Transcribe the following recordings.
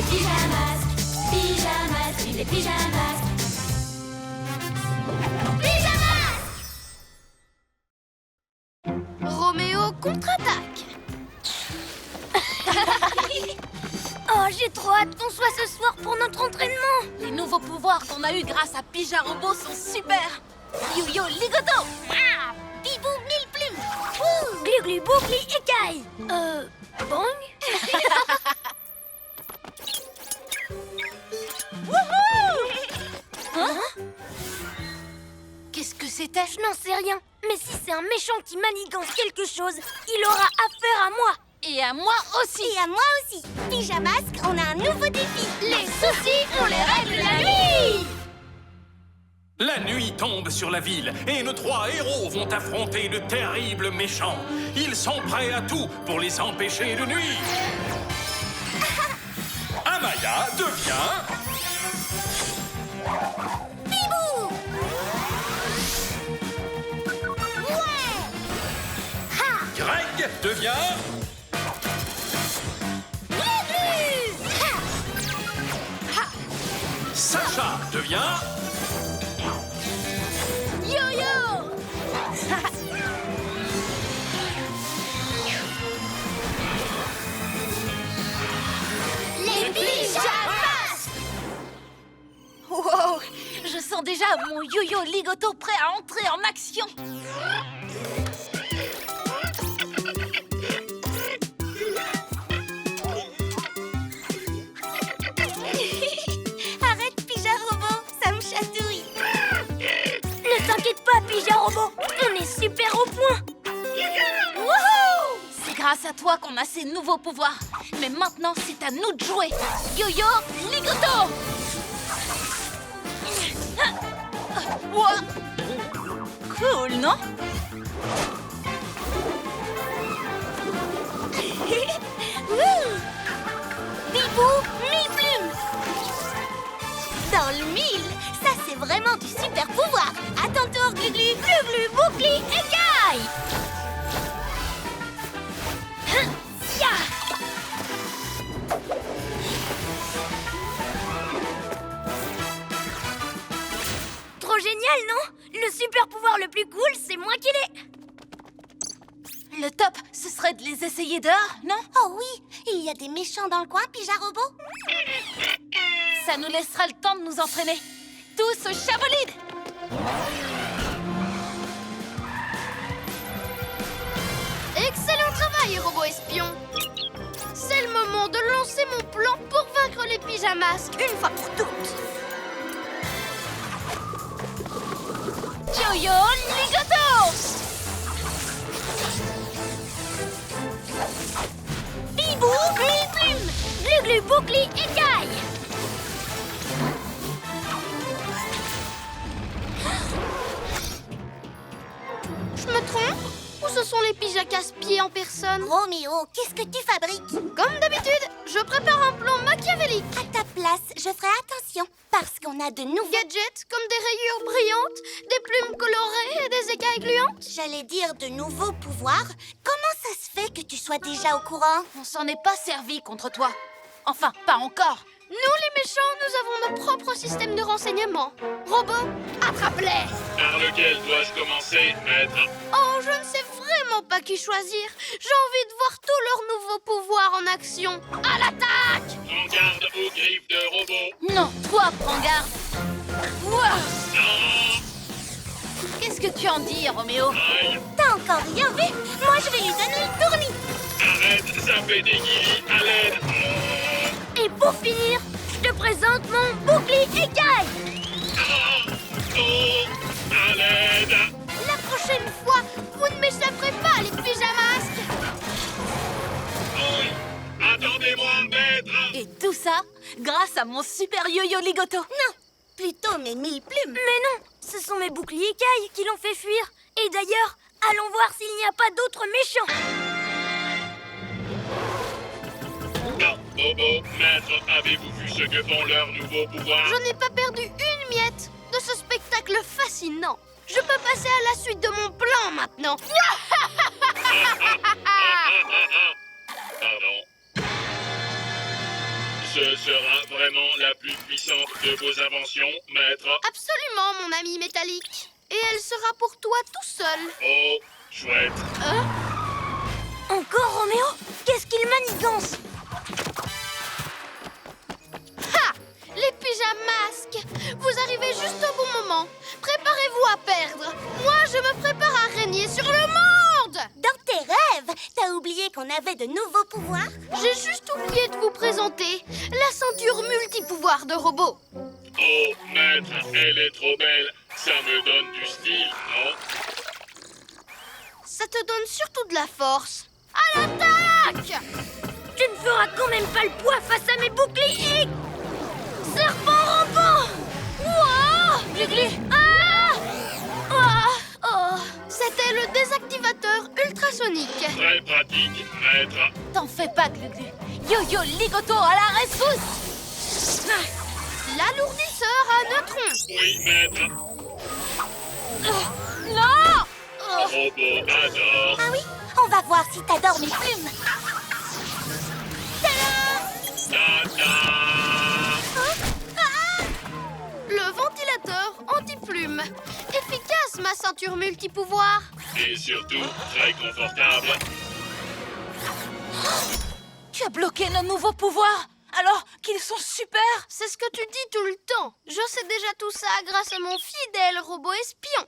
les pyjamas. Pyjamas, vive les pyjamas. Pyjamas! Roméo contre-attaque. Oh, j'ai trop hâte qu'on soit ce soir pour notre entraînement. Les nouveaux pouvoirs qu'on a eus grâce à Pija Robot sont super. Yo-yo ligoto. Bibou, mille plumes. Glu-glu, boucli, écaille. Bang. Hein? Qu'est-ce que c'était? Je n'en sais rien. Mais si c'est un méchant qui manigance quelque chose, il aura affaire à moi. Et à moi aussi. Et à moi aussi. Pyjamasque, on a un nouveau défi. Les soucis, on les règle la nuit. La nuit tombe sur la ville et nos 3 héros vont affronter de terribles méchants. Ils sont prêts à tout pour les empêcher de nuire. Amaya devient... Bibou. Ouais. Greg devient... Sacha devient... Yo-yo. Les pyjamas. Wow, je sens déjà mon yo-yo ligoto prêt à entrer en action. Arrête, Pija Robot, ça me chatouille. Ne t'inquiète pas, Pija Robot, on est super au point. Wouhou! C'est grâce à toi qu'on a ces nouveaux pouvoirs. Mais maintenant, c'est à nous de jouer. Yo-yo ligoto. Ouah. Cool, non? Bibou, mille plumes. Dans le mille, ça c'est vraiment du super pouvoir. À ton tour, Glu-Glu, Glu-Glu, boucli, écaille. Ya. Trop génial, non? Le super pouvoir le plus cool, c'est moi qui l'ai. Le top, ce serait de les essayer dehors, non? Oh oui, il y a des méchants dans le coin, Pija Robot. Ça nous laissera le temps de nous entraîner. Tous au chabolide! Excellent travail, robot espion. C'est le moment de lancer mon plan pour vaincre les pyjamasques une fois pour toutes. Yo-yo ligoto! Bibou, mille plumes. Glu-Glu, boucli, écaille. Je me trompe? Ou ce sont les pyjas casse-pieds en personne? Roméo, qu'est-ce que tu fabriques? Comme d'habitude, je prépare un plan machiavélique. À ta place, je ferai attention, parce qu'on a de nouveaux Gadgets comme des rayures brillantes, des plumes colorées et des écailles gluantes. J'allais dire de nouveaux pouvoirs. Comment ça se fait que tu sois déjà au courant? On s'en est pas servi contre toi. Enfin, pas encore. Nous, les méchants, nous avons nos propres systèmes de renseignement. Robot, attrape-les! Par lequel dois-je commencer, maître? Oh, je ne sais vraiment pas qui choisir. J'ai envie de voir tous leurs nouveaux pouvoirs en action. À l'attaque! Prends garde aux griffes de robot. Non, toi, prends garde. Ouah. Non! Qu'est-ce que tu en dis, Roméo? Aïe! T'as encore rien vu? Moi, je vais lui donner le tournis. Arrête, ça fait des guillis, à l'aide! Et pour finir, je te présente mon bouclier écaille. Oh! À l'aide! La prochaine fois, vous ne m'échapperez pas, les pyjamasques! Oui! Attendez-moi, maître! Et tout ça, grâce à mon super yo-yo ligoto. Non, plutôt mes 1000 plumes. Mais non, ce sont mes boucliers écailles qui l'ont fait fuir. Et d'ailleurs, allons voir s'il n'y a pas d'autres méchants. Non, Bobo, maître, avez-vous vu ce que font leurs nouveaux pouvoirs? Je n'ai pas perdu une miette de ce spectacle fascinant. Je peux passer à la suite de mon plan maintenant. Pardon. Ce sera vraiment la plus puissante de vos inventions, maître. Absolument, mon ami métallique. Et elle sera pour toi tout seul. Oh, chouette. Encore Roméo? Qu'est-ce qu'il manigance? Ha! Les pyjamasques! Vous arrivez juste au bon moment. Préparez-vous à perdre. Moi, je me prépare à régner sur le monde! Dans tes rêves, t'as oublié qu'on avait de nouveaux pouvoirs? J'ai juste oublié de vous présenter la ceinture multipouvoir de robot. Oh, maître, elle est trop belle. Ça me donne du style, non? Ça te donne surtout de la force. À l'attaque! Tu ne feras quand même pas le poids face à mes boucliers! Serpent rampant! Ouah! Glu-glu! Ah! Ah! Oh! C'était le désactivateur ultrasonique. Très pratique, maître. T'en fais pas, Glu-Glu. Yo-yo, ligoto à la rescousse. L'alourdisseur à neutrons. Oui, maître. Non! Robot adore. Ah oui? On va voir si t'adores mes plumes! Tata. Le ventilateur anti-plume. Efficace, ma ceinture multipouvoir. Et surtout, très confortable. Tu as bloqué nos nouveaux pouvoirs alors qu'ils sont super. C'est ce que tu dis tout le temps. Je sais déjà tout ça grâce à mon fidèle robot espion.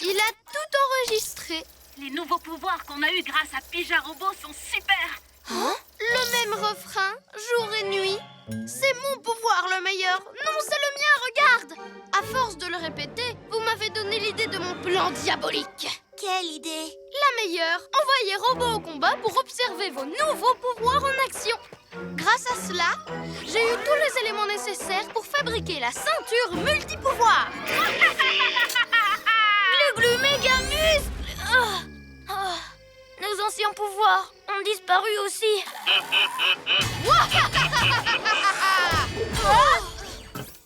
Il a tout enregistré. Les nouveaux pouvoirs qu'on a eus grâce à Pija Robot sont super. Le même refrain, jour et nuit. C'est mon pouvoir le meilleur. Non, c'est le mien, regarde. À force de le répéter, vous m'avez donné l'idée de mon plan diabolique. Quelle idée! La meilleure, envoyez Robot au combat pour observer vos nouveaux pouvoirs en action. Grâce à cela, j'ai eu tous les éléments nécessaires pour fabriquer la ceinture multipouvoir. Glu-glu méga muscle! Nos anciens pouvoirs ont disparu aussi.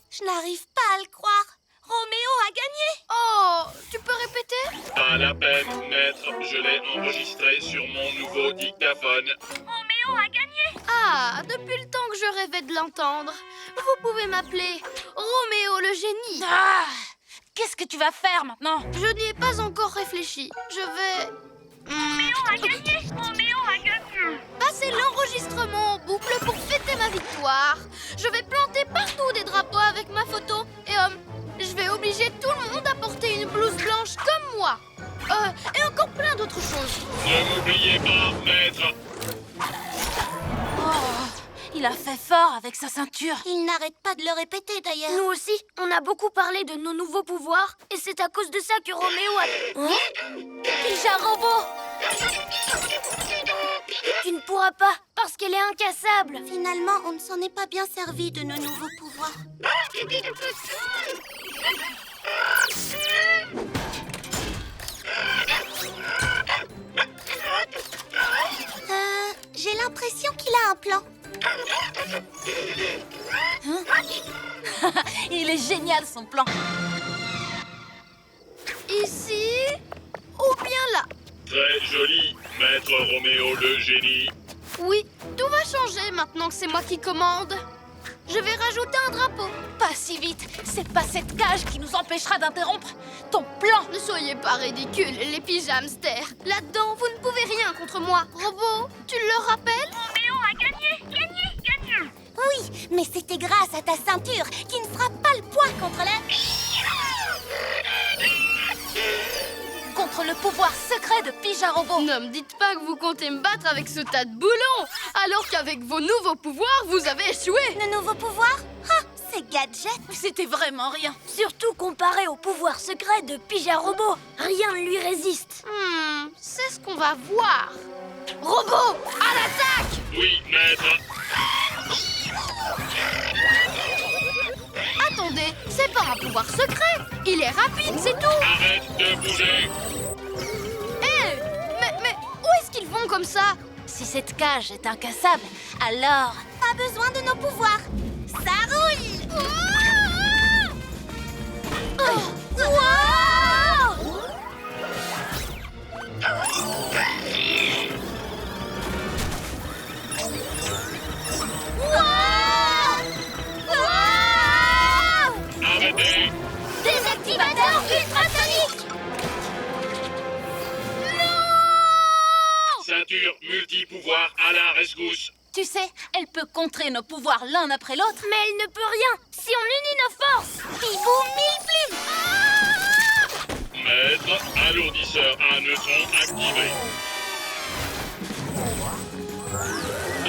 Je n'arrive pas à le croire. Roméo a gagné. Oh, tu peux répéter? Pas la peine, maître. Je l'ai enregistré sur mon nouveau dictaphone. Roméo a gagné. Ah, depuis le temps que je rêvais de l'entendre. Vous pouvez m'appeler Roméo le génie. Ah, qu'est-ce que tu vas faire maintenant? Je n'y ai pas encore réfléchi. Je vais... Roméo a gagné. Roméo a gagné. passer l'enregistrement en boucle pour fêter ma victoire. Je vais planter partout des drapeaux avec ma photo et je vais obliger tout le monde à porter une blouse blanche comme moi. Et encore plein d'autres choses. Ne m'oubliez pas, maître. Il a fait fort avec sa ceinture. Il n'arrête pas de le répéter d'ailleurs. Nous aussi, on a beaucoup parlé de nos nouveaux pouvoirs et c'est à cause de ça que Roméo a... Pija Robot. Tu ne pourras pas, parce qu'elle est incassable. Finalement, on ne s'en est pas bien servi de nos nouveaux pouvoirs. J'ai l'impression qu'il a un plan. Il est génial son plan. Ici, ou bien là. Très joli, maître Roméo le génie. Oui, tout va changer maintenant que c'est moi qui commande. Je vais rajouter un drapeau. Pas si vite. C'est pas cette cage qui nous empêchera d'interrompre ton plan. Ne soyez pas ridicules, les pyjamsters. Là-dedans, vous ne pouvez rien contre moi. Robot, tu le rappelles? Roméo a gagné. Gagné. Gagné. Oui, mais c'était grâce à ta ceinture qui ne fera pas le poids contre Contre le pouvoir secret de Pija Robot. Ne me dites pas que vous comptez me battre avec ce tas de boulons, alors qu'avec vos nouveaux pouvoirs, vous avez échoué. le nouveau pouvoir. Ah, c'est gadget. C'était vraiment rien. Surtout comparé au pouvoir secret de Pija Robot. Rien ne lui résiste. C'est ce qu'on va voir. Robot, à l'attaque! Oui, maître. Attendez, c'est pas un pouvoir secret. Il est rapide, c'est tout. Arrête de bouger. Hé, mais où est-ce qu'ils vont comme ça? Si cette cage est incassable, alors... Pas besoin de nos pouvoirs. Ça roule. pouvoir à la rescousse. Tu sais, elle peut contrer nos pouvoirs l'un après l'autre. Mais elle ne peut rien si on unit nos forces. Bibou mille plumes. Maître, alourdisseur à neutrons activé.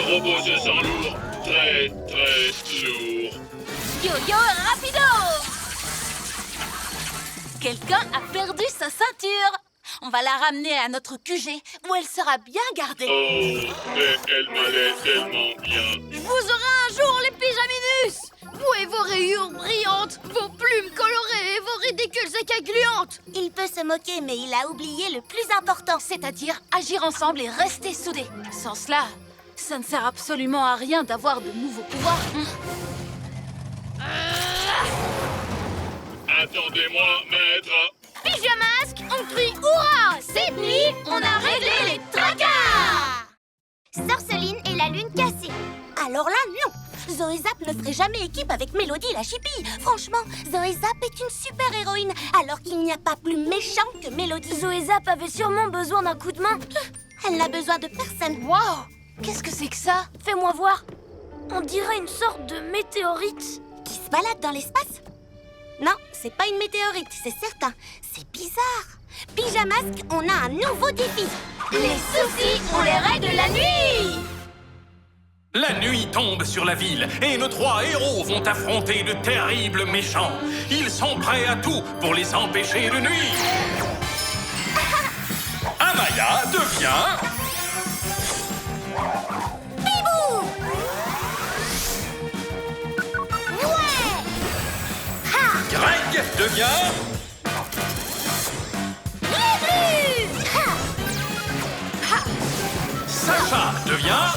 Robot se sent lourd, très lourd. Yo-yo rapido! Quelqu'un a perdu sa ceinture. On va la ramener à notre QG où elle sera bien gardée. Oh, mais elle m'allait tellement bien. Je vous aurai un jour, les pyjaminus. Vous et vos rayures brillantes, vos plumes colorées et vos ridicules écailles gluantes. Il peut se moquer, mais il a oublié le plus important. C'est-à-dire agir ensemble et rester soudés. Sans cela, ça ne sert absolument à rien d'avoir de nouveaux pouvoirs. Attendez-moi, maître. Pyjamasque, on crie hurrah. Cette nuit, on a réglé les tracas. Sorceline et la lune cassée. Alors là, non. Zoé Zap ne ferait jamais équipe avec Mélodie la chipie. Franchement, Zoé Zap est une super héroïne, alors qu'il n'y a pas plus méchant que Mélodie. Zoé Zap avait sûrement besoin d'un coup de main. Elle n'a besoin de personne. Waouh! Qu'est-ce que c'est que ça? Fais-moi voir. On dirait une sorte de météorite. Qui se balade dans l'espace? Non, c'est pas une météorite, c'est certain. C'est bizarre. Pyjamasque, on a un nouveau défi. Les soucis, on les règle la nuit. La nuit tombe sur la ville et nos 3 héros vont affronter de terribles méchants. Ils sont prêts à tout pour les empêcher de nuire. Amaya devient... Bibou! Ouais! Greg devient... Sacha devient...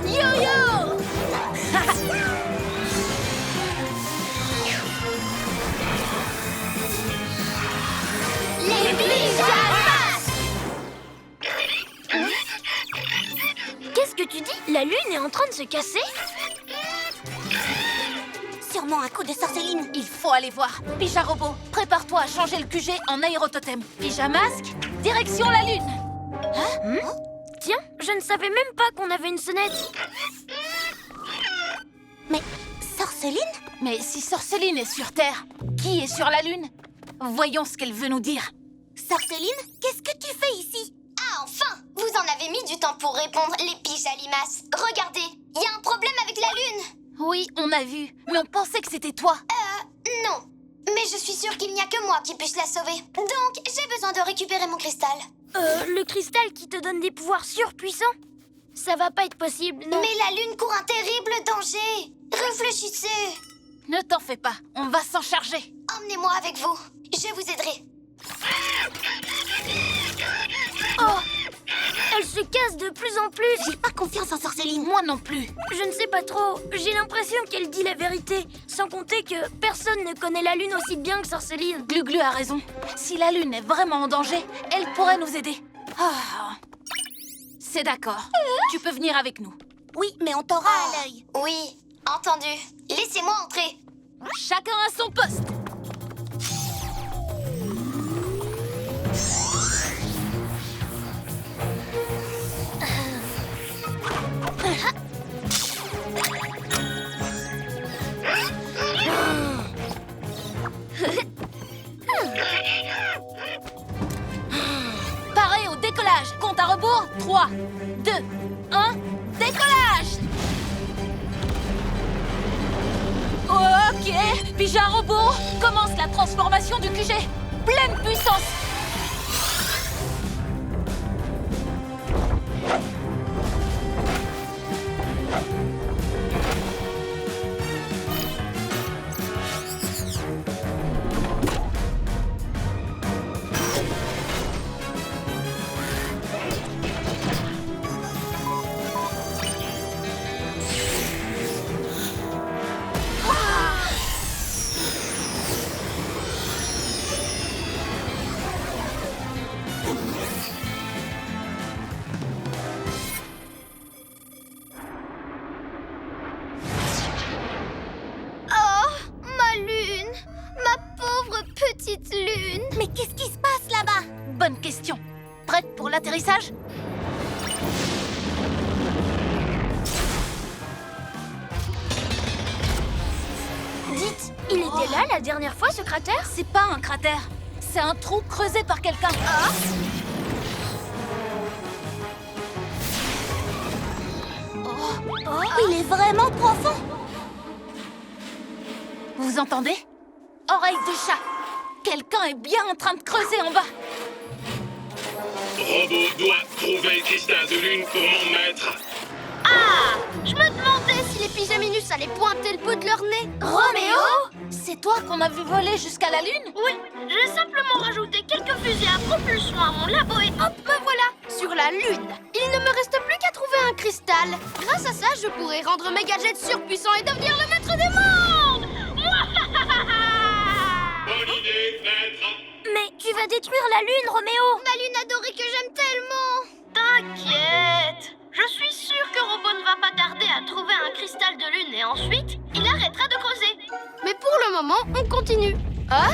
Yo-yo. Les pyjamas! Qu'est-ce que tu dis? La lune est en train de se casser? Sûrement un coup de sorceline. Il faut aller voir. Pyjarobot, prépare-toi à changer le QG en aérototem. Pyjamasque, direction la lune. Tiens, je ne savais même pas qu'on avait une sonnette. Mais Sorceline? Mais si Sorceline est sur Terre, qui est sur la Lune? Voyons ce qu'elle veut nous dire. Sorceline, qu'est-ce que tu fais ici? Ah, enfin! Vous en avez mis du temps pour répondre, les pyjalimas. Regardez, il y a un problème avec la Lune. Oui, on a vu, mais on pensait que c'était toi. Non. Mais je suis sûre qu'il n'y a que moi qui puisse la sauver. Donc, j'ai besoin de récupérer mon cristal. Le cristal qui te donne des pouvoirs surpuissants? Ça va pas être possible, non? Mais la Lune court un terrible danger. Réfléchissez. Ne t'en fais pas, on va s'en charger. Emmenez-moi avec vous. Je vous aiderai. Oh! Elle se casse de plus en plus. J'ai pas confiance en Sorceline. Moi non plus. Je ne sais pas trop. J'ai l'impression qu'elle dit la vérité. Sans compter que personne ne connaît la Lune aussi bien que Sorceline. Gluglu a raison. Si la Lune est vraiment en danger, elle pourrait nous aider. Ah. C'est d'accord. Tu peux venir avec nous. Oui, mais on t'aura à l'œil. Oui, entendu. Laissez-moi entrer. Chacun à son poste. Paré au décollage. Compte à rebours. 3, 2, 1, décollage. Ok, Pyjarobot, commence la transformation du QG. Pleine puissance. Mais qu'est-ce qui se passe là-bas? Bonne question. Prête pour l'atterrissage? là la dernière fois, ce cratère? C'est pas un cratère, c'est un trou creusé par quelqu'un. Il est vraiment profond. Vous entendez? Oreille de chat. Quelqu'un est bien en train de creuser en bas. Robot doit trouver cristal de lune pour mon maître. Ah! Je me demandais si les pyjaminus allaient pointer le bout de leur nez. Roméo? C'est toi qu'on a vu voler jusqu'à la lune? Oui, j'ai simplement rajouté quelques fusées à propulsion à mon labo et hop, me voilà sur la Lune. Il ne me reste plus qu'à trouver un cristal. Grâce à ça, je pourrai rendre mes gadgets surpuissants et devenir le maître du monde. Bonne idée, maître. Mais tu vas détruire la Lune, Roméo. Ma Lune adorée que j'aime tellement. T'inquiète. Je suis sûre que Robot ne va pas tarder à trouver un cristal de Lune et ensuite, il arrêtera de creuser. Mais pour le moment, on continue. Hein?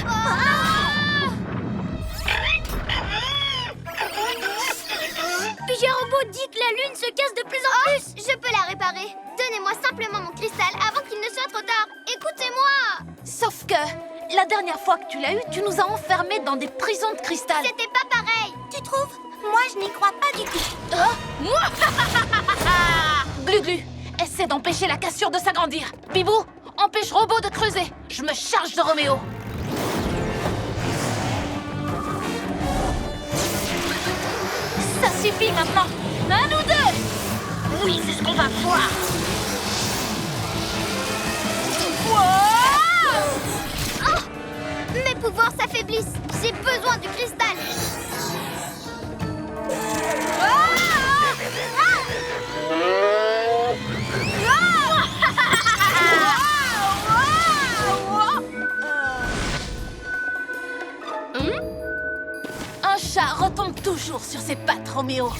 Robot dit que la Lune se casse de plus en plus. Je peux la réparer. Donnez-moi simplement mon cristal avant qu'il ne soit trop tard. Écoutez-moi. Sauf que, la dernière fois que tu l'as eu, tu nous as enfermés dans des prisons de cristal. C'était pas pareil. Tu trouves? Moi, je n'y crois pas du tout. Glu-Glu, essaie d'empêcher la cassure de s'agrandir. Bibou, empêche Robot de creuser. Je me charge de Roméo. Ça suffit maintenant. À nous deux. Oui, c'est ce qu'on va voir. Oh, mes pouvoirs s'affaiblissent. J'ai besoin du cristal. Un chat retombe toujours sur ses pattes, Roméo.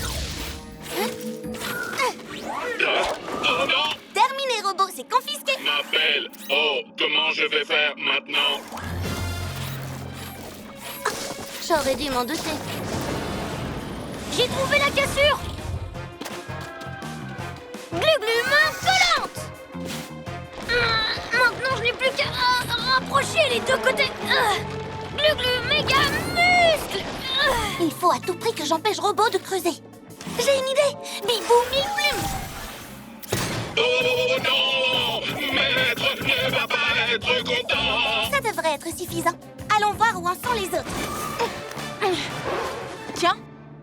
Oh non! Terminé, Robot, c'est confisqué. Ma belle! Oh, comment je vais faire maintenant? J'aurais dû m'en douter. J'ai trouvé la cassure. Glu-glu, main collante. Maintenant, je n'ai plus qu'à rapprocher les deux côtés. Glu-glu, méga muscle. Il faut à tout prix que j'empêche Robot de creuser. J'ai une idée. Bibou, mille plumes. Oh non! Maître ne va pas être content! Ça devrait être suffisant. Allons voir où en sont les autres. Tiens,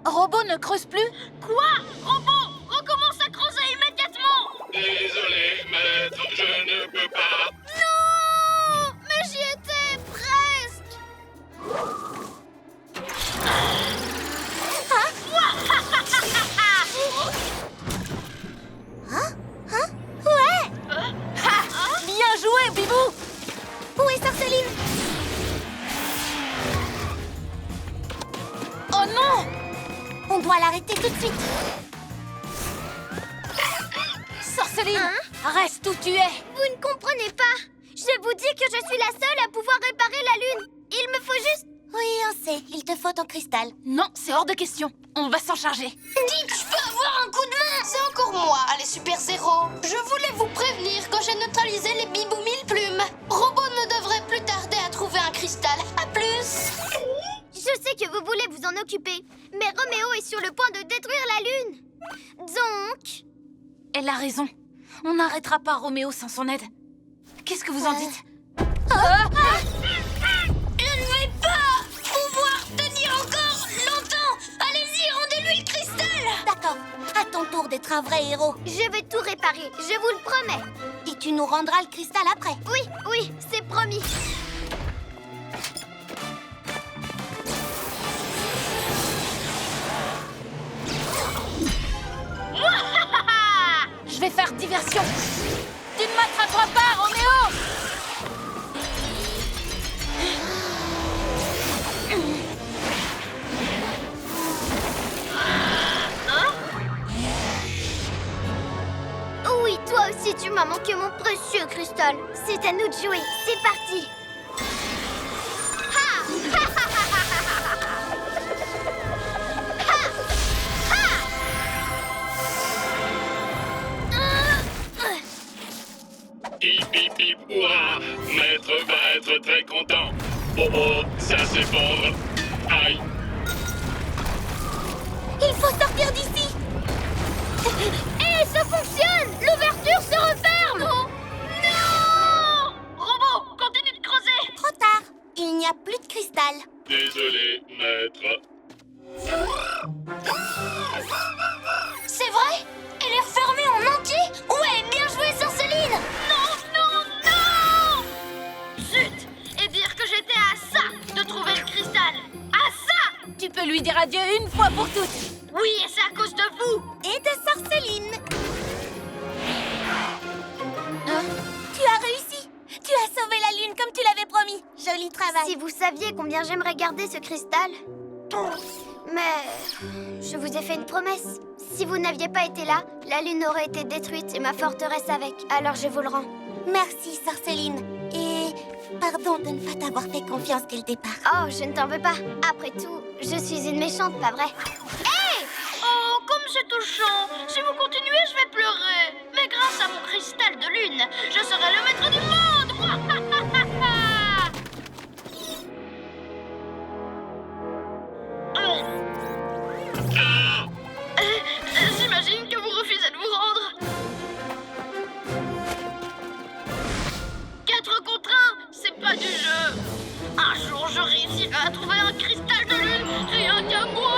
Robot ne creuse plus. Quoi? Robot, recommence à creuser immédiatement. Désolé, maître, je ne peux pas. Non, mais j'y étais presque. Ouais. Bien joué, Bibou. Où est Sorceline? Oh non! On doit l'arrêter tout de suite. Sorceline, reste où tu es. Vous ne comprenez pas. Je vous dis que je suis la seule à pouvoir réparer la Lune. Il me faut juste... Oui, on sait. Il te faut ton cristal. Non, c'est hors de question. On va s'en charger. Dites, je peux avoir un coup de main. C'est encore moi, les Super Zéro. Je voulais vous prévenir quand j'ai neutralisé les Bibou mille plumes. Robot ne devrait plus tarder à trouver un cristal. À plus. Je sais que vous voulez vous en occuper, mais Roméo est sur le point de détruire la Lune. Donc... Elle a raison. On n'arrêtera pas Roméo sans son aide. Qu'est-ce que vous en dites? Je ne vais pas pouvoir tenir encore longtemps. Allez-y, rendez-lui le cristal. D'accord. À ton tour d'être un vrai héros. Je vais tout réparer, je vous le promets. Et tu nous rendras le cristal après. Oui, oui, c'est promis. Je vais faire diversion. Tu ne m'attraperas pas, Roméo. Oui, toi aussi, tu m'as manqué mon précieux cristal. C'est à nous de jouer. C'est parti. Ha! Ha, ha, ha, ha, ha, ha, ha. Hip hip hip, hurrah! Maître va être être très content. Oh oh, ça s'effondre. Aïe. Il faut sortir d'ici. Hé, ça fonctionne! L'ouverture se referme! Non! Robot, continue de creuser! Trop tard. Il n'y a plus de cristal. Désolé, maître. C'est vrai? Elle est refermée en entier? Ouais, bien joué, Sorceline! Non! Zut! Et dire que j'étais à ça de trouver le cristal! À ça! Tu peux lui dire adieu une fois pour toutes. Oui, et c'est à cause de vous! Et de Sorceline. Tu as réussi. Tu as sauvé la lune comme tu l'avais promis. Joli travail. Si vous saviez combien j'aimerais garder ce cristal. Mais je vous ai fait une promesse. Si vous n'aviez pas été là, la lune aurait été détruite et ma forteresse avec. Alors je vous le rends. Merci, Sorceline. Et pardon de ne pas t'avoir fait confiance dès le départ. Oh, je ne t'en veux pas. Après tout, je suis une méchante, pas vrai? Oh, comme c'est touchant! Si vous continuez, je vais pleurer! Mais grâce à mon cristal de lune, je serai le maître du monde! J'imagine que vous refusez de vous rendre. 4 contre 1, c'est pas du jeu. Un jour, je réussirai à trouver un cristal de lune, rien qu'à moi.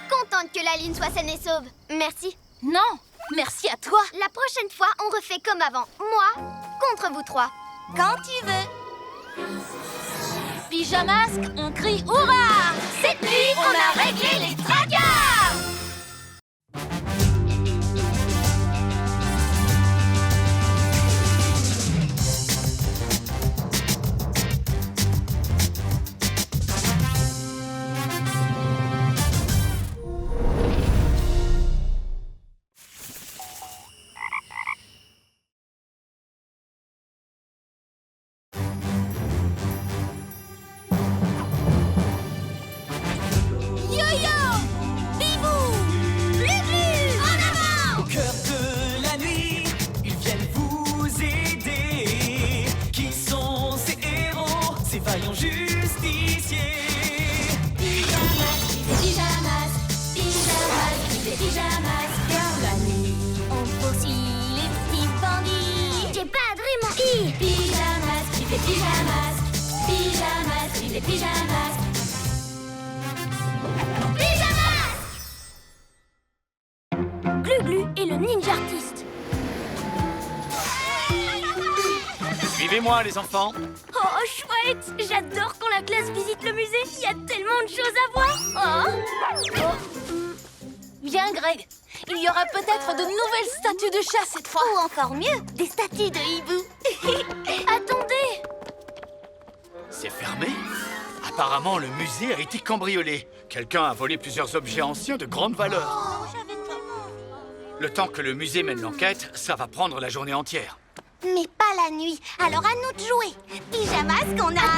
Contente que la lune soit saine et sauve. Merci. Non, merci à toi. La prochaine fois, on refait comme avant. Moi contre vous trois. Quand tu veux. Pyjamasque, on crie hurrah! Cette nuit, on a réglé les tracas. Glu-Glu est le ninja artiste. Suivez-moi, les enfants. Oh, chouette! J'adore quand la classe visite le musée. Il y a tellement de choses à voir. Bien, Greg. Il y aura peut-être de nouvelles statues de chat cette fois. Ou encore mieux, des statues de hibou. Attendez! C'est fermé? Apparemment, le musée a été cambriolé. Quelqu'un a volé plusieurs objets anciens de grande valeur. Le temps que le musée mène l'enquête, ça va prendre la journée entière. Mais pas la nuit. Alors à nous de jouer. Pyjamasque, on a...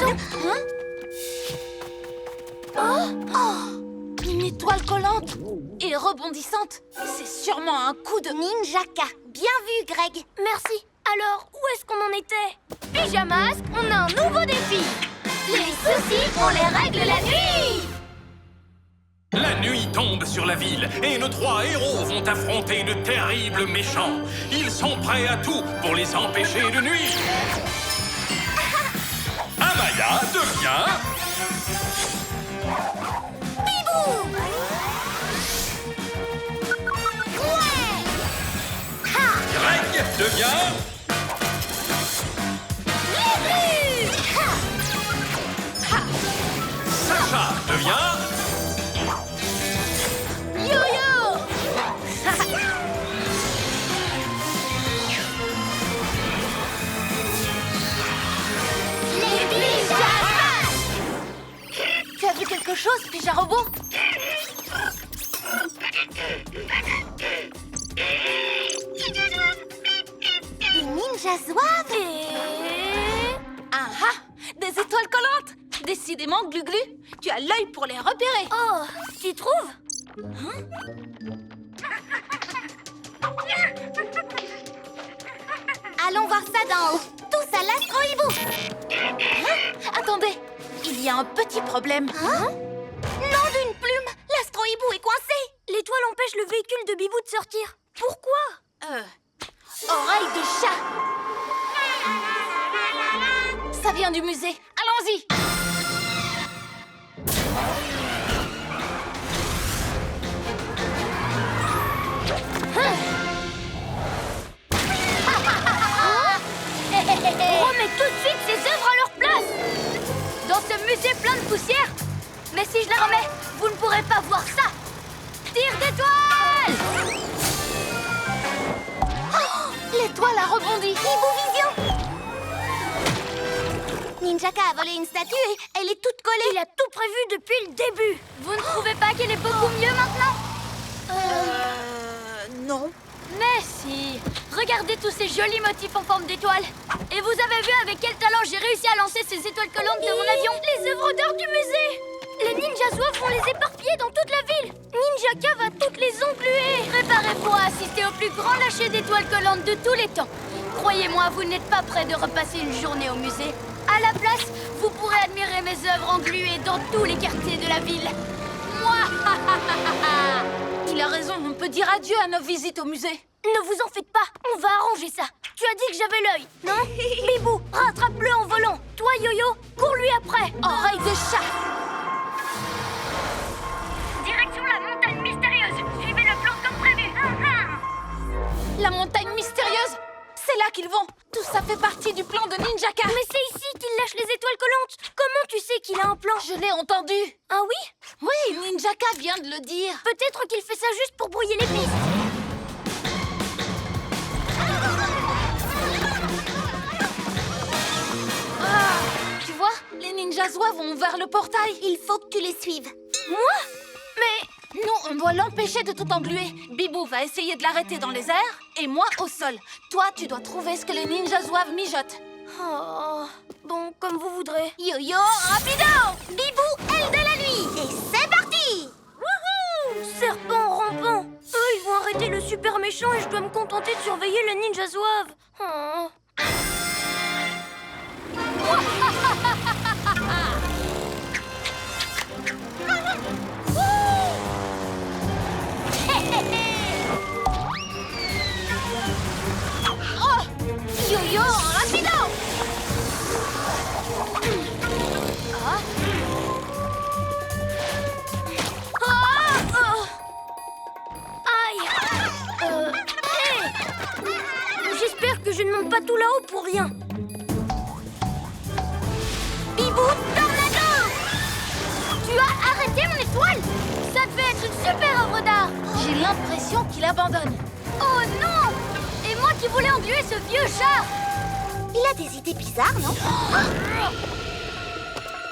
Une étoile collante et rebondissante. C'est sûrement un coup de... Ninjaka. Bien vu, Greg. Merci. Alors, où est-ce qu'on en était? Pyjamasque, on a un nouveau défi. Les soucis, on les règle la nuit. La nuit tombe sur la ville et nos 3 héros vont affronter de terribles méchants. Ils sont prêts à tout pour les empêcher de nuire. Amaya devient... Bibou. Greg devient... Sacha devient... Tu as vu quelque chose, Pyja Robot? Des ninjas zouaves. Ah ah! Des étoiles collantes! Décidément, Glu-Glu, tu as l'œil pour les repérer. Oh, tu trouves? Allons voir ça d'en haut. Tous à l'astro-hibou. Attendez, il y a un petit problème. Nom d'une plume, l'astro-hibou est coincé. L'étoile empêche le véhicule de Bibou de sortir. Pourquoi? Oreille de chat. Ça vient du musée. Allons-y. Remets tout de suite ces œuvres à leur place. Dans ce musée plein de poussière. Mais si je la remets, vous ne pourrez pas voir ça. Tire d'étoile. L'étoile a rebondi. Hibou Vision. Ninjaka a volé une statue et elle est toute collée. Il a tout prévu depuis le début. Vous ne trouvez pas qu'elle est beaucoup mieux maintenant? Non. Mais si. Regardez tous ces jolis motifs en forme d'étoile. Et vous avez vu avec quel talent j'ai réussi à lancer ces étoiles collantes de mon avion? Les œuvres d'art du musée. Les ninjas zouaves vont les éparpiller dans toute la ville. Ninjaka va toutes les engluer. Préparez-vous à assister au plus grand lâcher d'étoiles collantes de tous les temps. Croyez-moi, vous n'êtes pas prêt de repasser une journée au musée. À la place, vous pourrez admirer mes œuvres engluées dans tous les quartiers de la ville. Moi, Il a raison, on peut dire adieu à nos visites au musée. Ne vous en faites pas, on va arranger ça. Tu as dit que j'avais l'œil, non? Bibou, rattrape-le en volant. Toi, Yo-Yo, cours-lui après. Oreille de chat. Direction la montagne mystérieuse. Suivez le plan comme prévu. La montagne mystérieuse. C'est là qu'ils vont. Tout ça fait partie du plan de Ninjaka. Mais c'est ici qu'il lâche les étoiles collantes. Comment tu sais qu'il a un plan? Je l'ai entendu. Ah oui? Oui, Ninjaka vient de le dire. Peut-être qu'il fait ça juste pour brouiller les pistes. Tu vois, les ninjas zouaves vont vers le portail. Il faut que tu les suives. Moi? Mais nous, on doit l'empêcher de tout engluer. Bibou va essayer de l'arrêter dans les airs et moi au sol. Toi, tu dois trouver ce que les ninjas zouaves mijotent. Oh, bon, comme vous voudrez. Yo-Yo, rapido! Bibou, aile de la nuit. Et c'est parti! Wouhou! Serpent rampant. Eux, ils vont arrêter le super méchant et je dois me contenter de surveiller le ninja zouave. Oh. Yo-Yo, rapido! Aïe! Hey! J'espère que je ne monte pas tout là-haut pour rien. Bibou, tornado! Tu as arrêté mon étoile? Ça devait être une super œuvre d'art. J'ai l'impression qu'il abandonne. Oh non! Et moi qui voulais engluer ce vieux chat. Il a des idées bizarres, non?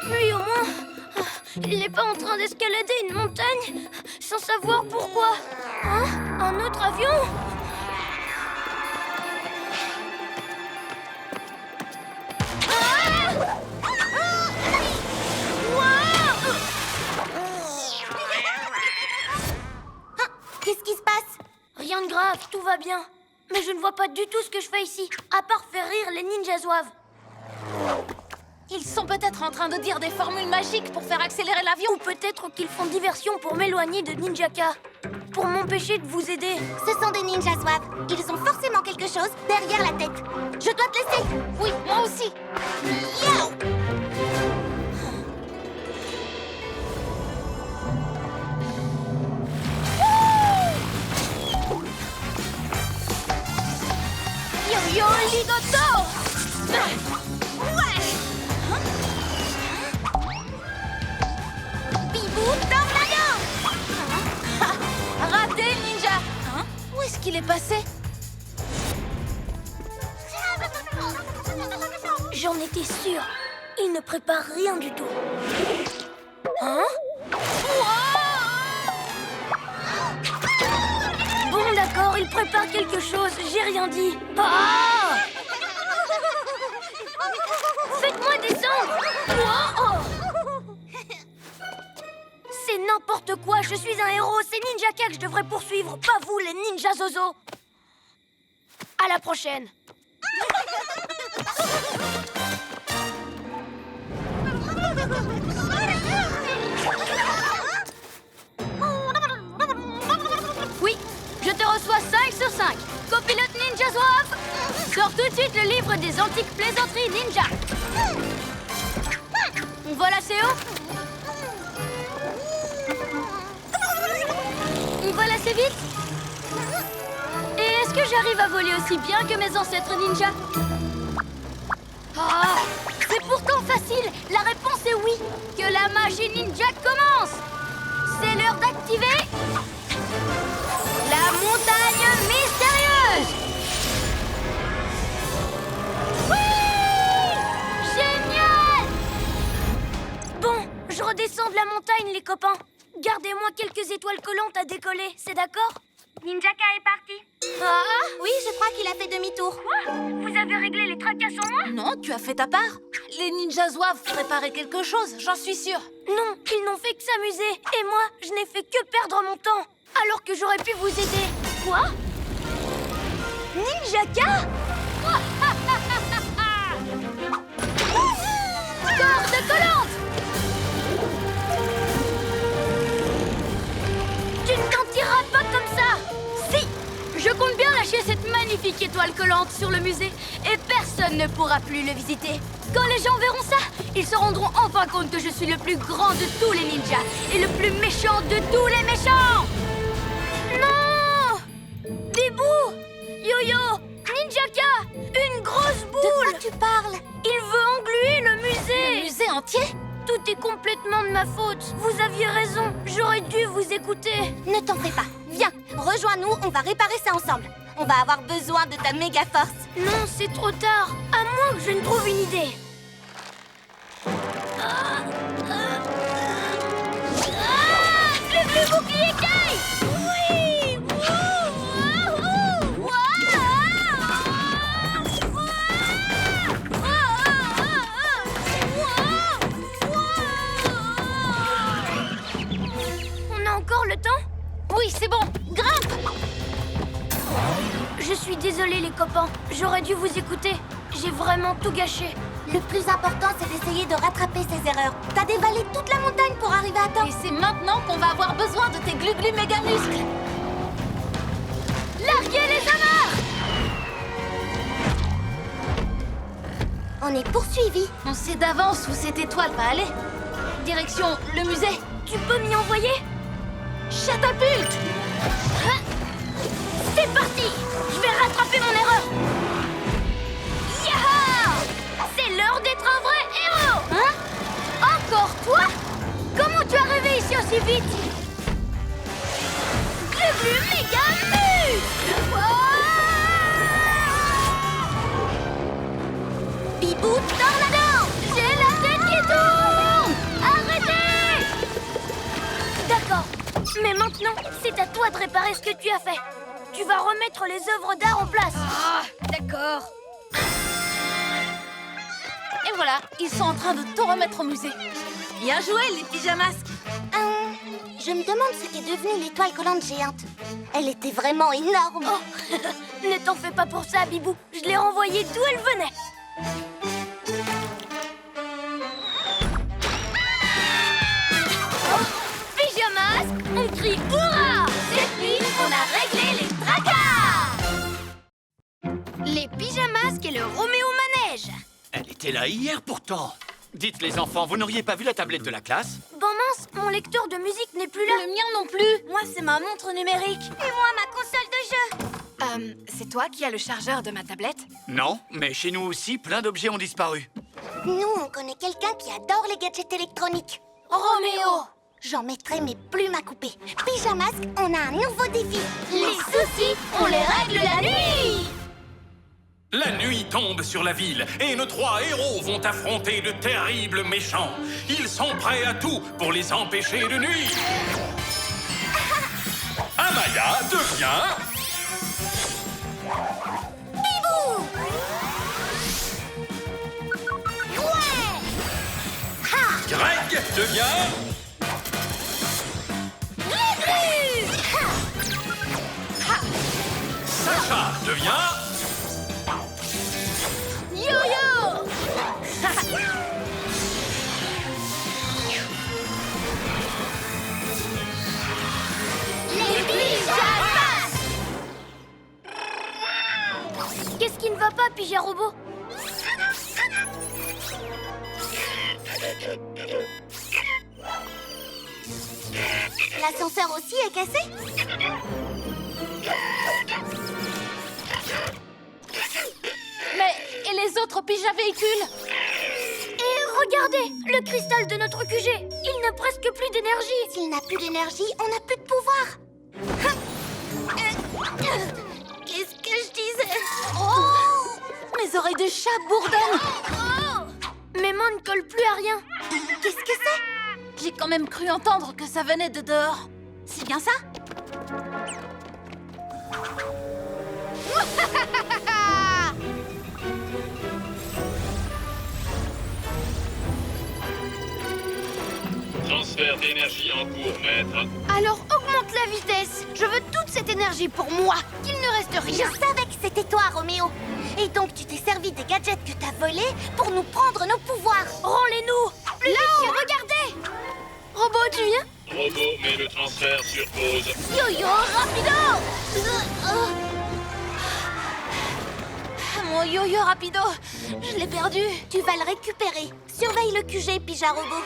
Lui, au moins, il n'est pas en train d'escalader une montagne sans savoir pourquoi. Hein? Un autre avion? Qu'est-ce qui se passe? Rien de grave, tout va bien. Mais je ne vois pas du tout ce que je fais ici, à part faire rire les ninjas zouaves. Ils sont peut-être en train de dire des formules magiques pour faire accélérer l'avion. Ou peut-être qu'ils font diversion pour m'éloigner de Ninjaka. Pour m'empêcher de vous aider. Ce sont des ninjas zouaves. Ils ont forcément quelque chose derrière la tête. Je dois te laisser. Oui, moi aussi. Yo! Yo-Yo ligoto! Bibou, tornado! Raté, ninja. Hein? Où est-ce qu'il est passé? J'en étais sûre. Il ne prépare rien du tout. Hein? Bon, d'accord, il prépare quelque chose. J'ai rien dit. Ah! Faites-moi descendre! C'est n'importe quoi. Je suis un héros. C'est Ninjaka que je devrais poursuivre, pas vous, les ninjas zozo. À la prochaine. Oui, je te reçois 5 sur 5. Copilote Ninja Zouave, sors tout de suite le livre des antiques plaisanteries ninja. On vole assez haut? On vole assez vite? Et est-ce que j'arrive à voler aussi bien que mes ancêtres ninjas? Ah, c'est pourtant facile. La réponse est oui. Que la magie ninja commence. C'est l'heure d'activer la montagne mystérieuse. Oui! Génial! Bon, je redescends de la montagne, les copains. Gardez-moi quelques étoiles collantes à décoller, c'est d'accord? Ninjaka est parti. Ah, oui, je crois qu'il a fait demi-tour. Quoi? Vous avez réglé les tracas sans moi? Non, tu as fait ta part. Les ninjas zouaves préparaient quelque chose, j'en suis sûre. Non, ils n'ont fait que s'amuser. Et moi, je n'ai fait que perdre mon temps. Alors que j'aurais pu vous aider. Quoi? Ninjaka? Corde collante! Tu ne t'en tireras pas comme ça! Si! Je compte bien lâcher cette magnifique étoile collante sur le musée et personne ne pourra plus le visiter. Quand les gens verront ça, ils se rendront enfin compte que je suis le plus grand de tous les ninjas et le plus méchant de tous les méchants! Non! Bibou! Yo-Yo! Ninjaka! Une grosse boule! De quoi tu parles? Il veut engluer le musée! Le musée entier? Tout est complètement de ma faute. Vous aviez raison. J'aurais dû vous écouter. Ne t'en fais pas. Viens, rejoins-nous, on va réparer ça ensemble. On va avoir besoin de ta méga force. Non, c'est trop tard. À moins que je ne trouve une idée. Le bouclier caille! Oui! On a encore le temps? Oui, c'est bon. Grimpe! Je suis désolée, les copains. J'aurais dû vous écouter. J'ai vraiment tout gâché. Le plus important, c'est d'essayer de rattraper ces erreurs. T'as dévalé toute la montagne pour arriver à temps. Et c'est maintenant qu'on va avoir besoin de tes glu-glu méga muscles. Larguez les amarres! On est poursuivis. On sait d'avance où cette étoile va aller. Direction le musée. Tu peux m'y envoyer? Chatapulte! Hein? C'est parti! Je vais rattraper mon erreur! Yaha! C'est l'heure d'être un vrai héros! Hein? Encore toi? Comment tu as rêvé ici aussi vite? Glu-glu méga muscle! Bibou, tornado! J'ai la tête qui tourne! Arrêtez! D'accord. Mais maintenant, c'est à toi de réparer ce que tu as fait. Tu vas remettre les œuvres d'art en place. Ah, d'accord. Et voilà, ils sont en train de tout remettre au musée. Bien joué, les pyjamasques. Je me demande ce qu'est devenue l'étoile collante géante. Elle était vraiment énorme. Oh, ne t'en fais pas pour ça, Bibou. Je l'ai renvoyée d'où elle venait. Oh, pyjamasque, on crie hurrah! Cette nuit, on a réglé les tracas! Les pyjamasques et le Roméo Manège. Elle était là hier pourtant. Dites les enfants, vous n'auriez pas vu la tablette de la classe? Bon mince, mon lecteur de musique n'est plus là. Le mien non plus. Moi, c'est ma montre numérique. Et moi, ma console de jeu. C'est toi qui as le chargeur de ma tablette? Non, mais chez nous aussi, plein d'objets ont disparu. Nous, on connaît quelqu'un qui adore les gadgets électroniques. Roméo! J'en mettrai mes plumes à couper. Pyjamasque, on a un nouveau défi. Les soucis, on les règle la nuit! La nuit tombe sur la ville et nos trois héros vont affronter de terribles méchants. Ils sont prêts à tout pour les empêcher de nuire. Amaya devient... Bibou! Ouais! Ha! Greg devient... Glu-glu! Sacha devient... Yo-yo! Les pyjamas! Qu'est-ce qui ne va pas, Pyjarobot? L'ascenseur aussi est cassé? Mais et les autres pyja-véhicules? Et regardez, le cristal de notre QG, il n'a presque plus d'énergie. S'il n'a plus d'énergie, on n'a plus de pouvoir. Qu'est-ce que je disais? Oh! Mes oreilles de chat bourdonnent. Mes mains ne collent plus à rien. Qu'est-ce que c'est? J'ai quand même cru entendre que ça venait de dehors. C'est bien ça? Transfert d'énergie en cours, maître. Alors augmente la vitesse. Je veux toute cette énergie pour moi. Qu'il ne reste Je rien. savais que c'était toi, Roméo. Et donc tu t'es servi des gadgets que t'as volés pour nous prendre nos pouvoirs. Rends-les-nous. Là-haut, regardez. Robot, tu viens? Robot met le transfert sur pause. Yo-yo, rapido! Mon yo-yo rapido, je l'ai perdu. Tu vas le récupérer. Surveille le QG, Pyjarobot.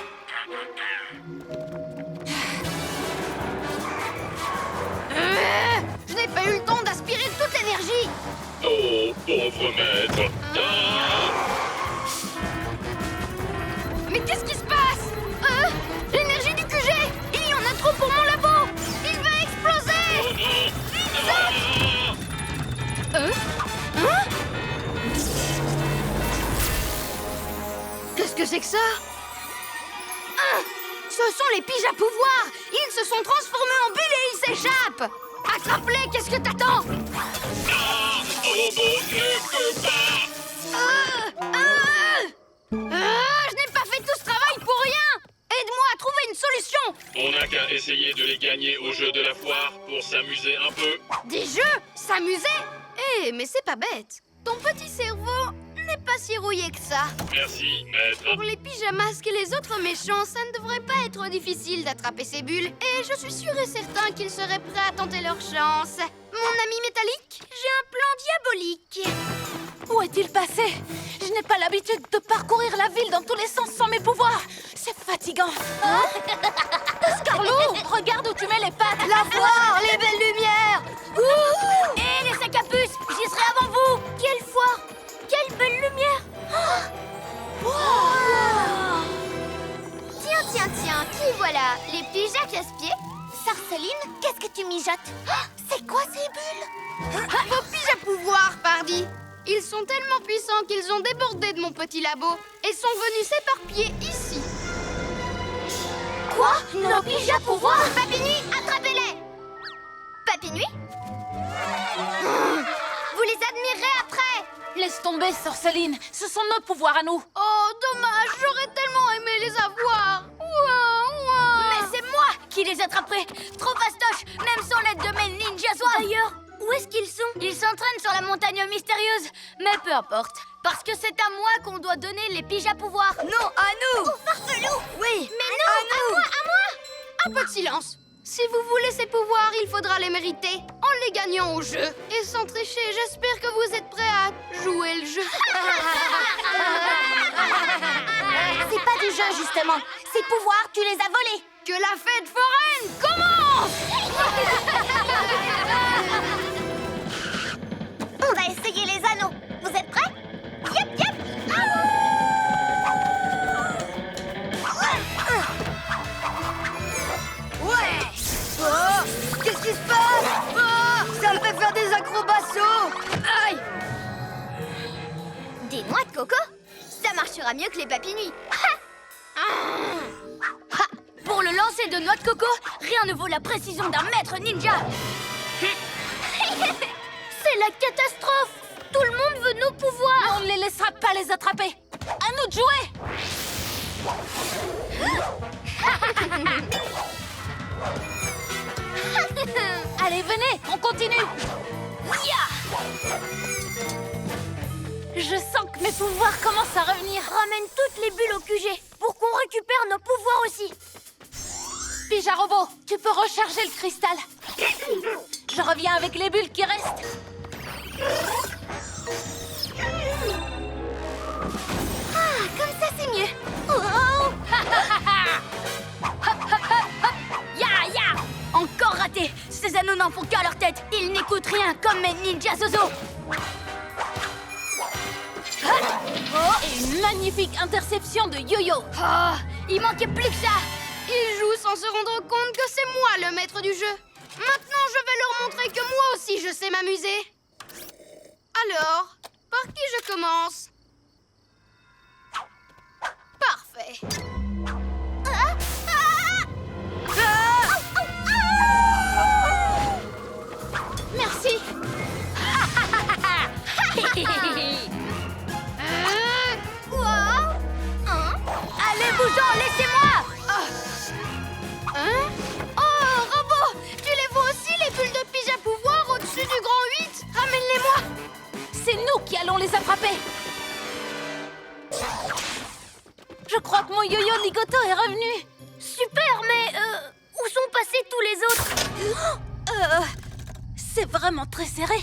Je n'ai pas eu le temps d'aspirer toute l'énergie. Oh, pauvre maître. Mais qu'est-ce qui se passe? L'énergie du QG. Il y en a trop pour mon labo. Il va exploser. Qu'est-ce que c'est que ça? Ce sont les pyja-pouvoirs. Ils se sont transformés en bulles et ils s'échappent. Attrape-les, qu'est-ce que t'attends? Robot ne peut pas. Je n'ai pas fait tout ce travail pour rien. Aide-moi à trouver une solution. On n'a qu'à essayer de les gagner au jeu de la foire pour s'amuser un peu. Des jeux? S'amuser? Eh, mais c'est pas bête. Ton petit cerveau n'est pas si rouillé que ça. Merci, maître. Pour les pyjamasques et les autres méchants, ça ne devrait pas être difficile d'attraper ces bulles. Et je suis sûr et certain qu'ils seraient prêts à tenter leur chance. Mon ami métallique, j'ai un plan diabolique. Où est-il passé? Je n'ai pas l'habitude de parcourir la ville dans tous les sens sans mes pouvoirs. C'est fatigant. Scarlou, regarde où tu mets les pattes. La foire, les belles lumières. Hé, les sacs à puces, j'y serai avant vous. Quelle foire! Quelle belle lumière! Tiens, qui voilà? Les pyjas casse-pieds? Sarceline, qu'est-ce que tu mijotes? C'est quoi ces bulles? Vos pyja-pouvoirs, pardi. Ils sont tellement puissants qu'ils ont débordé de mon petit labo et sont venus s'éparpiller ici. Quoi? Nos pyja-pouvoirs? Papinui, attrapez-les! Papinui? Vous les admirerez après! Laisse tomber, Sorceline. Ce sont nos pouvoirs à nous. Oh, dommage, j'aurais tellement aimé les avoir. Mais c'est moi qui les attraperai! Trop fastoche, même sans l'aide de mes ninjas-oies! D'ailleurs, où est-ce qu'ils sont? Ils s'entraînent sur la montagne mystérieuse. Mais peu importe, parce que c'est à moi qu'on doit donner les pyja-pouvoirs. Non, à nous! Oh, farfelou! Oui, Mais non, à moi! un peu de silence. Si vous voulez ces pouvoirs, il faudra les mériter en les gagnant au jeu. Et sans tricher, j'espère que vous êtes prêts à jouer le jeu. C'est pas du jeu, justement. Ces pouvoirs, tu les as volés. Que la fête foraine commence! On va essayer les anneaux. Vous êtes prêts? Yep, yep! Ouais! Oh! Qu'est-ce qui se passe? Oh! Ça me fait faire des acrobations! Aïe! Des noix de coco? Ça marchera mieux que les papinouilles. Pour le lancer de noix de coco, rien ne vaut la précision d'un maître ninja. C'est la catastrophe! Tout le monde veut nos pouvoirs! On ne les laissera pas les attraper. À nous de jouer. Allez, venez, on continue. Je sens que mes pouvoirs commencent à revenir. Ramène toutes les bulles au QG pour qu'on récupère nos pouvoirs aussi. Pyjarobot, tu peux recharger le cristal. Je reviens avec les bulles qui restent. Ah, comme ça, c'est mieux. Oh. Ya ya! Encore raté! Ces anneaux n'en font qu'à leur tête. Ils n'écoutent rien comme mes ninja Zozo. Et une magnifique interception de Yo-Yo. Oh, il manquait plus que ça. Ils jouent sans se rendre compte que c'est moi le maître du jeu. Maintenant, je vais leur montrer que moi aussi je sais m'amuser. Alors, par qui je commence? Parfait. Merci. Quoi? Allez, bougeons, laissez-moi! Hein? Oh, robot! Tu les vois aussi, les bulles de Pyja pouvoir au-dessus du grand 8? Ramène-les-moi! C'est nous qui allons les attraper. Je crois que mon Yo-Yo Ligoto est revenu. Super, mais où sont passés tous les autres? C'est vraiment très serré.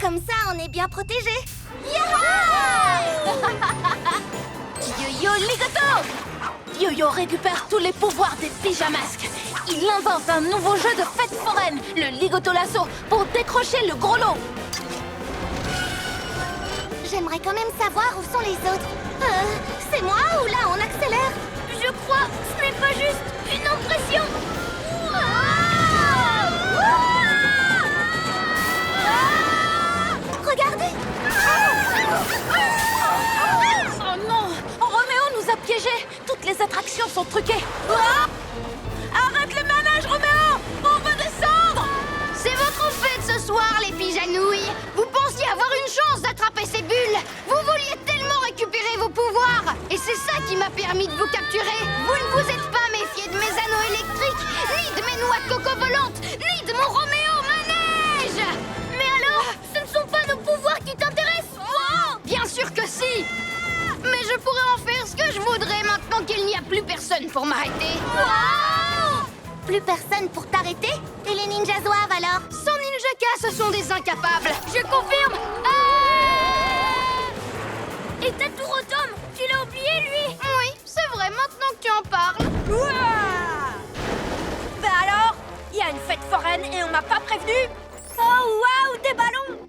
Comme ça, on est bien protégés. Yo-Yo Ligoto! Yo-Yo récupère tous les pouvoirs des pyjamasques. Il invente un nouveau jeu de fête foraine, le Ligoto Lasso, pour décrocher le gros lot. J'aimerais quand même savoir où sont les autres. C'est moi ou là, on accélère? Je crois, ce n'est pas juste une impression. Regardez! Oh non! Roméo nous a piégés. Toutes les attractions sont truquées. Arrête le manège, Roméo! On veut descendre! C'est votre fête ce soir, les pyjanouilles! Vous pensiez avoir une chance d'attraper ces bulles! Vous vouliez tellement récupérer vos pouvoirs! Et c'est ça qui m'a permis de vous capturer! Vous ne vous êtes pas méfié de mes anneaux électriques, ni de mes noix de coco volantes, ni de mon Roméo manège! Mais alors, ce ne sont pas nos pouvoirs qui t'intéressent? Bien sûr que si! Mais je pourrais en faire ce que je voudrais maintenant qu'il n'y a plus personne pour m'arrêter! Plus personne pour t'arrêter? Et les ninjas zouaves alors? Sans Ninjaka, ce sont des incapables! Je confirme. Et Taturotom, tu l'as oublié, lui? Oui, c'est vrai, maintenant que tu en parles. Ben alors, il y a une fête foraine et on m'a pas prévenu? Oh waouh, des ballons!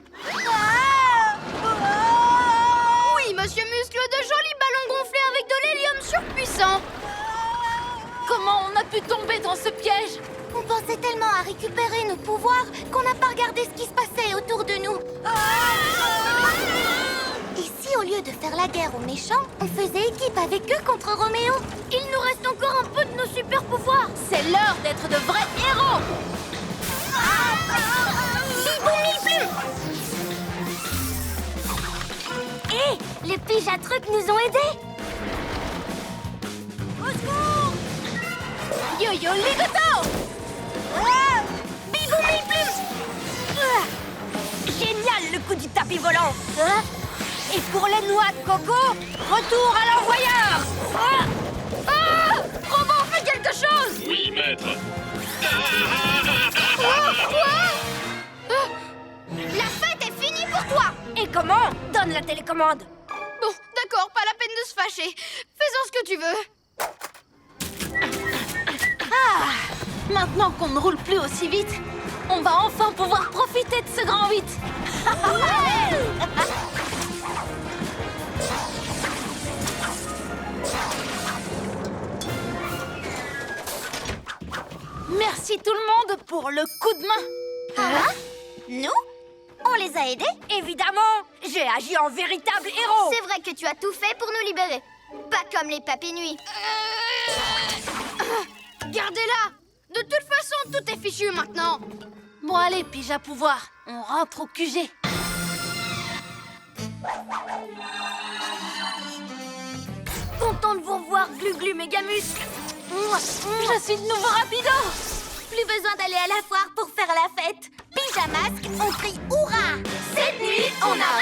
Oui, monsieur Muscle, de jolis ballons gonflés avec de l'hélium surpuissant. Comment on a pu tomber dans ce piège? On pensait tellement à récupérer nos pouvoirs qu'on n'a pas regardé ce qui se passait autour de nous. Et si au lieu de faire la guerre aux méchants, on faisait équipe avec eux contre Roméo? Il nous reste encore un peu de nos super pouvoirs. C'est l'heure d'être de vrais héros! Hé, les pyjatrucs nous ont aidés. Yo-Yo Ligoto! Bibou mille plumes! Génial le coup du tapis volant! Et pour les noix de coco, retour à l'envoyeur! Robot, fais quelque chose! Oui, maître. La fête est finie pour toi! Et comment? Donne la télécommande! Bon, d'accord, pas la peine de se fâcher. Fais-en ce que tu veux. Maintenant qu'on ne roule plus aussi vite, on va enfin pouvoir profiter de ce grand 8. Merci tout le monde pour le coup de main. Nous? On les a aidés? Évidemment! J'ai agi en véritable héros! C'est vrai que tu as tout fait pour nous libérer. Pas comme les papis nuits. Gardez-la! De toute façon, tout est fichu maintenant. Bon allez, Pyja pouvoir, on rentre au QG. Content de vous revoir, Glu-Glu Mégamuscle! Je suis de nouveau rapido. Plus besoin d'aller à la foire pour faire la fête. Pyjamasque, on crie hurrah! Cette nuit, on a